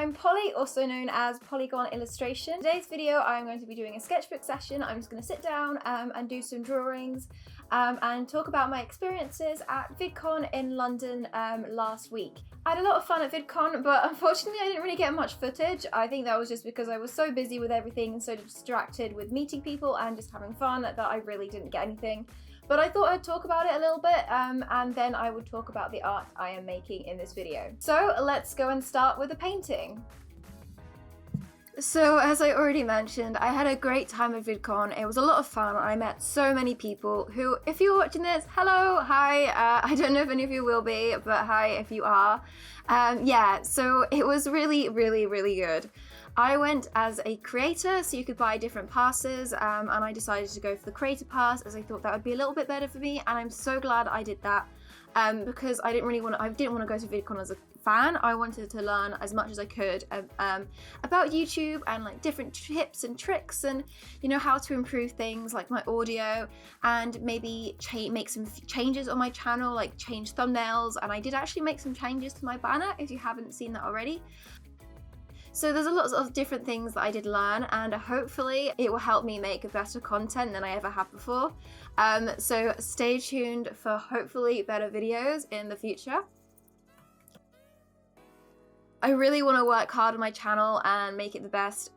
I'm Polly, also known as Pollygone Illustration. In today's video, I'm going to be doing a sketchbook session. I'm just going to sit down and do some drawings and talk about my experiences at VidCon in London last week. I had a lot of fun at VidCon, but unfortunately I didn't really get much footage. I think that was just because I was so busy with everything and so distracted with meeting people and just having fun that I really didn't get anything. But I thought I'd talk about it a little bit and then I would talk about the art I am making in this video. So let's go and start with the painting. So as I already mentioned, I had a great time at VidCon. It was a lot of fun. I met so many people who, if you're watching this, hello, hi. I don't know if any of you will be, but hi if you are. Yeah, so it was really, really, really good. I went as a creator, so you could buy different passes, and I decided to go for the creator pass as I thought that would be a little bit better for me, and I'm so glad I did that because I didn't want to go to VidCon as a fan. I wanted to learn as much as I could about YouTube and like different tips and tricks and how to improve things like my audio and maybe make some changes on my channel, like change thumbnails, and I did actually make some changes to my banner if you haven't seen that already. So there's a lot of different things that I did learn, and hopefully it will help me make better content than I ever have before. So stay tuned for hopefully better videos in the future. I really want to work hard on my channel and make it the best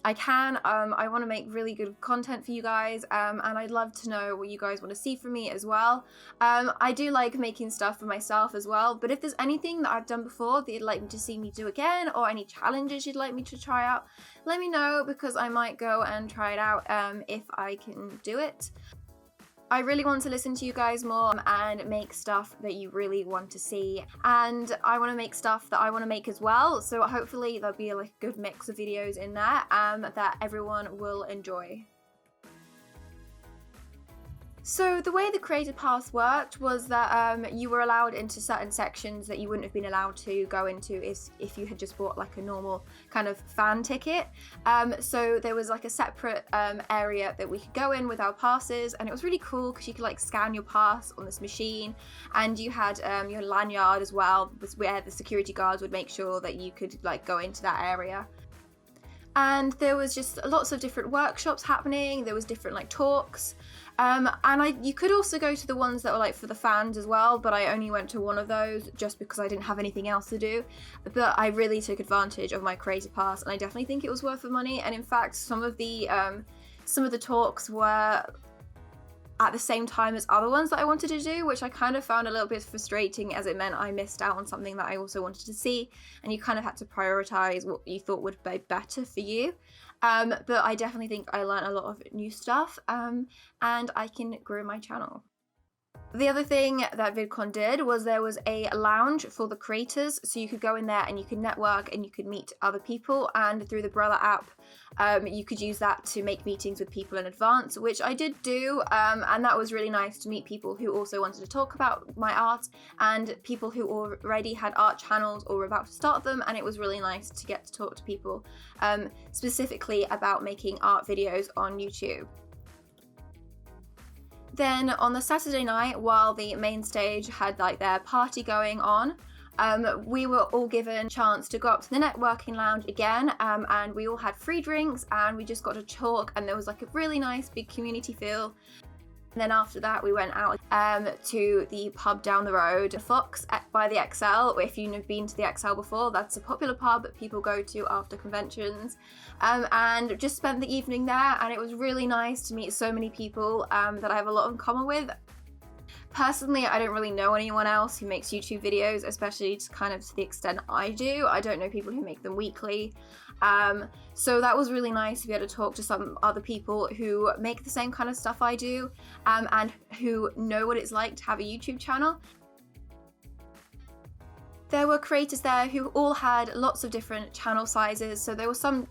I can. I want to make really good content for you guys, and I'd love to know what you guys want to see from me as well. I do like making stuff for myself as well, but if there's anything that I've done before that you'd like me to see me do again, or any challenges you'd like me to try out, let me know, because I might go and try it out if I can do it. I really want to listen to you guys more and make stuff that you really want to see, and I want to make stuff that I want to make as well, so hopefully there'll be like a good mix of videos in there that everyone will enjoy. So the way the creator pass worked was that you were allowed into certain sections that you wouldn't have been allowed to go into if you had just bought like a normal kind of fan ticket. So there was like a separate area that we could go in with our passes, and it was really cool because you could like scan your pass on this machine, and you had your lanyard as well, where the security guards would make sure that you could like go into that area. And there was just lots of different workshops happening. There was different like talks. And you could also go to the ones that were like for the fans as well, but I only went to one of those just because I didn't have anything else to do. But I really took advantage of my creator pass, and I definitely think it was worth the money. And in fact, some of the talks were at the same time as other ones that I wanted to do, which I kind of found a little bit frustrating, as it meant I missed out on something that I also wanted to see, and you kind of had to prioritize what you thought would be better for you. But I definitely think I learned a lot of new stuff, and I can grow my channel. The other thing that VidCon did was there was a lounge for the creators, so you could go in there and you could network and you could meet other people, and through the Brother app you could use that to make meetings with people in advance, which I did do, and that was really nice to meet people who also wanted to talk about my art and people who already had art channels or were about to start them, and it was really nice to get to talk to people specifically about making art videos on YouTube. Then on the Saturday night, while the main stage had like their party going on, we were all given a chance to go up to the networking lounge again, and we all had free drinks and we just got to talk, and there was like a really nice big community feel. And then after that we went out to the pub down the road, Fox by the XL. If you've been to the XL before, that's a popular pub that people go to after conventions, and just spent the evening there, and it was really nice to meet so many people that I have a lot in common with. Personally, I don't really know anyone else who makes YouTube videos, especially to kind of to the extent I do. I don't know people who make them weekly. So that was really nice to be able to talk to some other people who make the same kind of stuff I do, and who know what it's like to have a YouTube channel. There were creators there who all had lots of different channel sizes. So there were some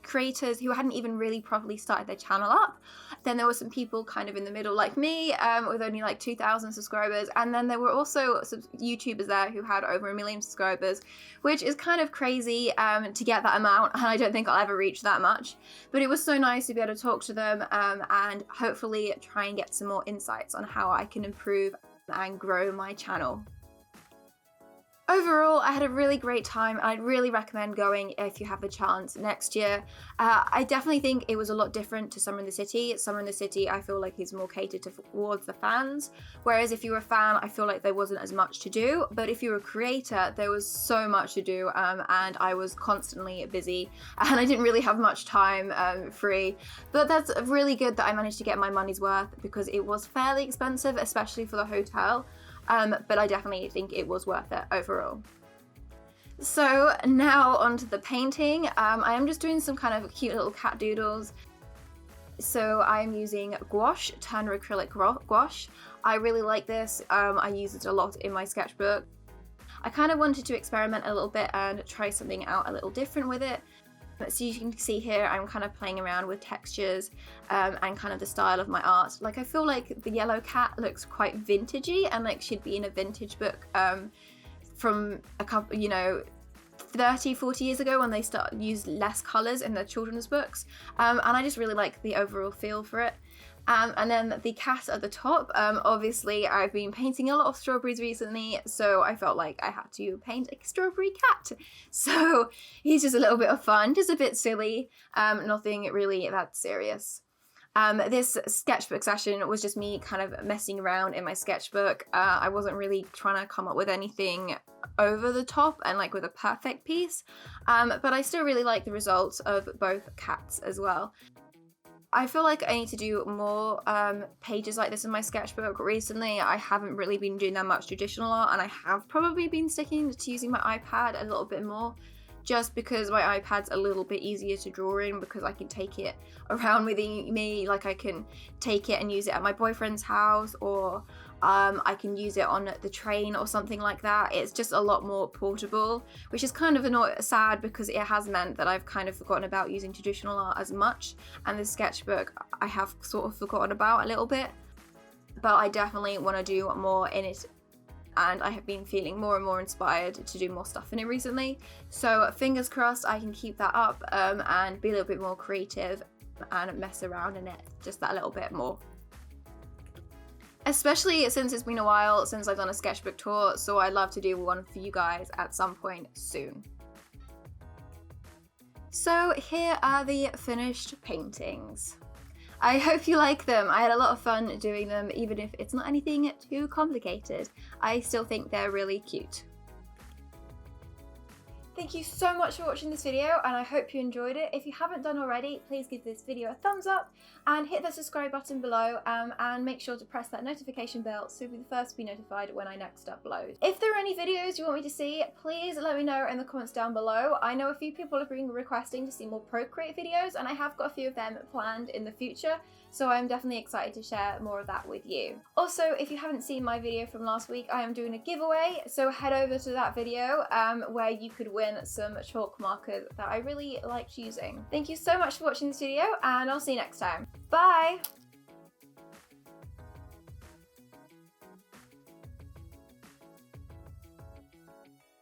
creators who hadn't even really properly started their channel up. Then there were some people kind of in the middle like me, with only like 2,000 subscribers. And then there were also some YouTubers there who had over 1 million subscribers, which is kind of crazy to get that amount. And I don't think I'll ever reach that much. But it was so nice to be able to talk to them and hopefully try and get some more insights on how I can improve and grow my channel. Overall, I had a really great time. I'd really recommend going if you have the chance next year. I definitely think it was a lot different to Summer in the City. Summer in the City, I feel like is more catered towards the fans, whereas if you were a fan, I feel like there wasn't as much to do. But if you were a creator, there was so much to do, and I was constantly busy, and I didn't really have much time free. But that's really good that I managed to get my money's worth, because it was fairly expensive, especially for the hotel. But I definitely think it was worth it overall. So now onto the painting. I am just doing some kind of cute little cat doodles. So I'm using gouache, Turner acrylic gouache. I really like this. I use it a lot in my sketchbook. I kind of wanted to experiment a little bit and try something out a little different with it. So you can see here, I'm kind of playing around with textures and kind of the style of my art. Like, I feel like the yellow cat looks quite vintagey and like should be in a vintage book from a couple, 30, 40 years ago when they used less colours in their children's books. And I just really like the overall feel for it. And then the cat at the top, obviously I've been painting a lot of strawberries recently, so I felt like I had to paint a strawberry cat. So he's just a little bit of fun, just a bit silly, nothing really that serious. This sketchbook session was just me kind of messing around in my sketchbook. I wasn't really trying to come up with anything over the top and like with a perfect piece, but I still really like the results of both cats as well. I feel like I need to do more pages like this in my sketchbook. Recently, I haven't really been doing that much traditional art, and I have probably been sticking to using my iPad a little bit more, just because my iPad's a little bit easier to draw in, because I can take it around with me. Like, I can take it and use it at my boyfriend's house, or I can use it on the train or something like that. It's just a lot more portable, which is kind of sad, because it has meant that I've kind of forgotten about using traditional art as much, and the sketchbook I have sort of forgotten about a little bit. But I definitely want to do more in it, and I have been feeling more and more inspired to do more stuff in it recently. So fingers crossed I can keep that up and be a little bit more creative and mess around in it just that little bit more. Especially since it's been a while since I've done a sketchbook tour, so I'd love to do one for you guys at some point soon. So here are the finished paintings. I hope you like them. I had a lot of fun doing them, even if it's not anything too complicated. I still think they're really cute. Thank you so much for watching this video, and I hope you enjoyed it. If you haven't done already, please give this video a thumbs up and hit the subscribe button below, and make sure to press that notification bell so you'll be the first to be notified when I next upload. If there are any videos you want me to see, please let me know in the comments down below. I know a few people have been requesting to see more Procreate videos, and I have got a few of them planned in the future, so I'm definitely excited to share more of that with you. Also, if you haven't seen my video from last week, I am doing a giveaway, so head over to that video where you could win some chalk markers that I really liked using. Thank you so much for watching this video, and I'll see you next time. Bye!